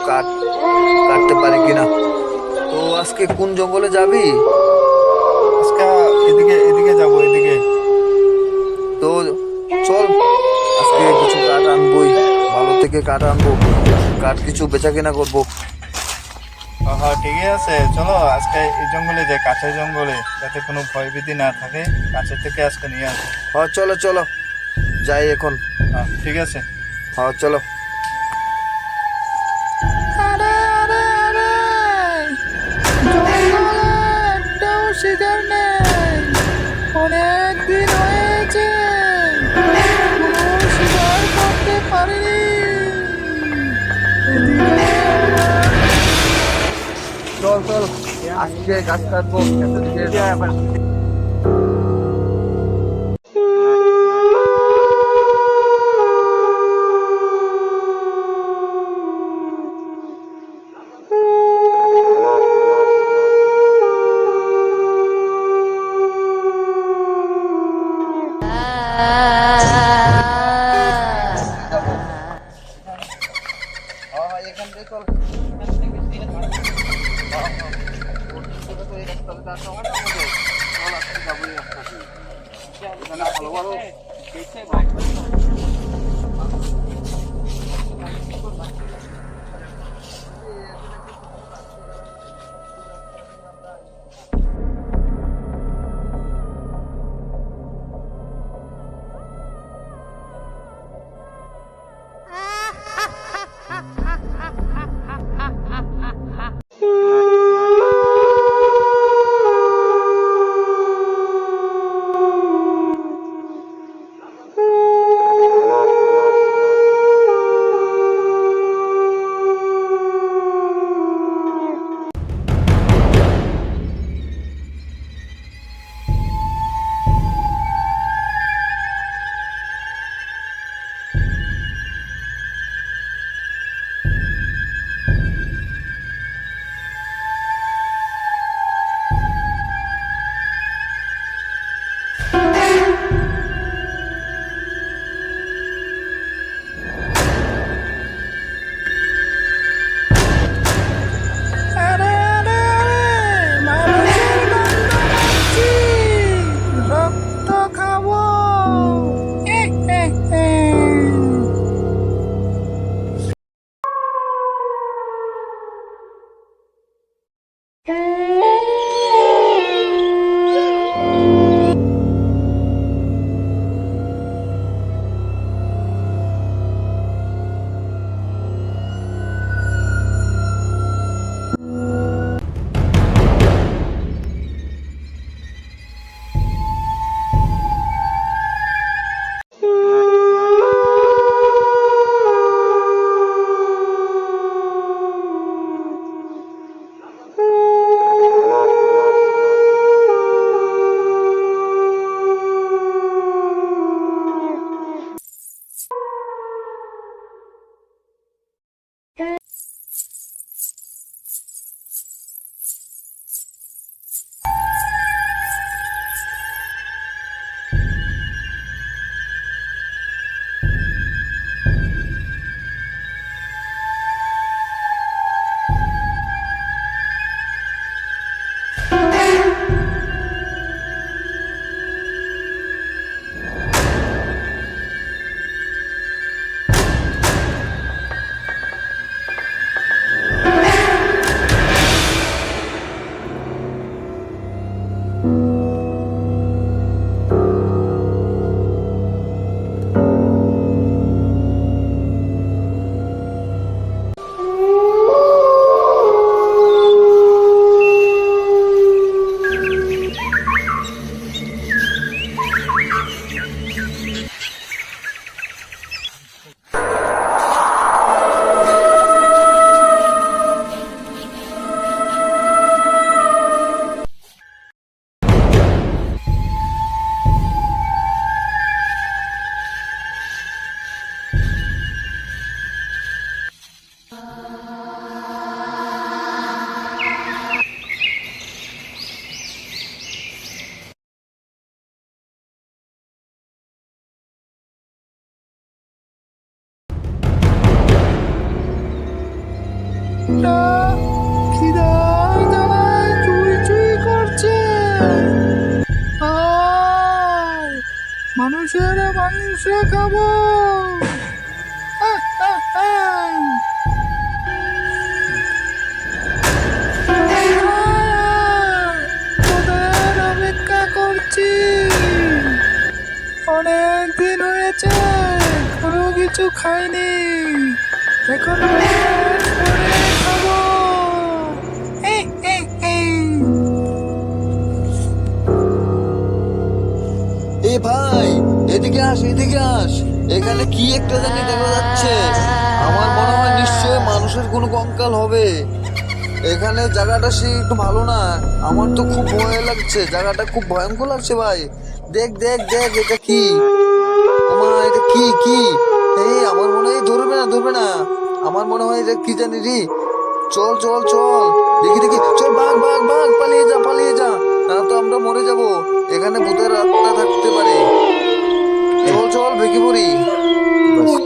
কাঠ কাটতে পারি কিনা। তো আজকে কোন জঙ্গলে যাবি? আজকে এদিকে এদিকে যাব এদিকে। তো চল, আজকে কিছু কাঠ আনবোই, ভালো থেকে কাঠ আনবো, কাঠ কিছু বেচা কেনা করবো। হ্যাঁ ঠিকই আছে, চলো আজকে এই জঙ্গলে যাই, কাছের জঙ্গলে, যাতে কোনো ভয়ভীতি না থাকে। কাছের থেকে আজকে নিয়ে আসবো। হ্যাঁ চলো চলো, যাই এখন। হ্যাঁ ঠিক আছে। হ্যাঁ চলো। আরে আরে আরে, জঙ্গলে একটাও শিকার নেই। অনেক দিন হয়েছে কোনো শিকার করতে পারিনি। এদিকে আয়। চল চল, আজকে গাছ কাটবো ক্ষেতের দিকে যাবো। হ্যাঁ হ্যাঁ, এখান থেকে চল। হ্যাঁ, হ্যাঁ। ওদিকে তো এই রাস্তাতে যাওয়ার সময় না আমাদের। চল, আজকে যাবো এই রাস্তা দিয়ে। এখানে ভালো ভালো পেটটা খিদায় জ্বালায় চুই চুই করছে। আয়, মানুষের মাংস খাবো। আহ, আহ, আহ। তোদের অপেক্ষা করছি, অনেক দিন হয়েছে কোনো কিছু খাইনি, এখন পেট ভরে খাবো। এই, এই, এই। এ ভাই, এদিকে আস, এদিকে আস। এখানে কি একটা জানি দেখা যাচ্ছে। আমার মনে হয় নিশ্চয়ই মানুষের কোনো কঙ্কাল হবে। এখানে জায়গাটা সে একটু ভালো না। আমার তো খুব ভয় লাগছে, জায়গাটা খুব ভয়ঙ্কর লাগছে ভাই। দেখ দেখ দেখ, এটা কি? ওমা, এটা কি কি? এই আমার মনে হয় ধরবে না, ধরবে না। আমার মনে হয় এটা কি জানি রে। চল চল চল, দেখি দেখি, চল, ভাগ ভাগ ভাগ, পালিয়ে যা, পালিয়ে যা। না তো আমরা মরে যাব। এখানে ভূতের আত্মা থাকতে পারে। চল চল, বেঁকে পড়ি।